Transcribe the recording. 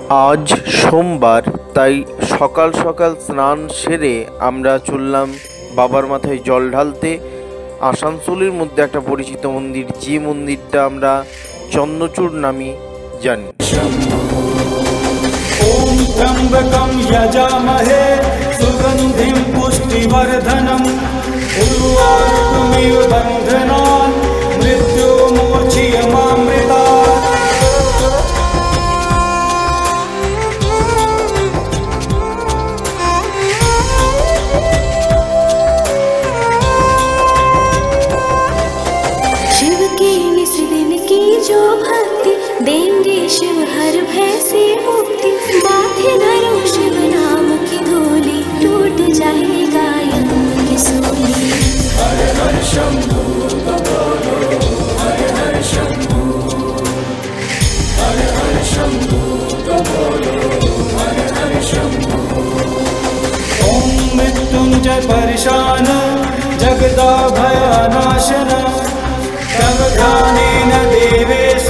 আজ সোমবার, তাই সকাল সকাল স্নান সেরে আমরা চললাম বাবার মাথায় জল ঢালতে। আসানসোলের মধ্যে একটা পরিচিত মন্দির, যে মন্দিরটা আমরা চন্দ্রচূড় নামে জানি। ओम त्र्यंबकं यजामहे सुगंधिं पुष्टिवर्धनम् उर्वारुकमिव बन्धनान् मृत्युर्मोचयमामृतात्। शिव के निस दिन की जो भक्ति देंगे शिव हर भय से मुक्ति। माथे धरो शिव नाम की धूली टूट जाएगा यम की सूली। हर हर शंभू बोलो, हर हर शंभू, हर हर शंभू बोलो, हर हर शंभू। ओम मृत्युंजय परिशान जगदाभयनाशन तव ध्यानेन देवेश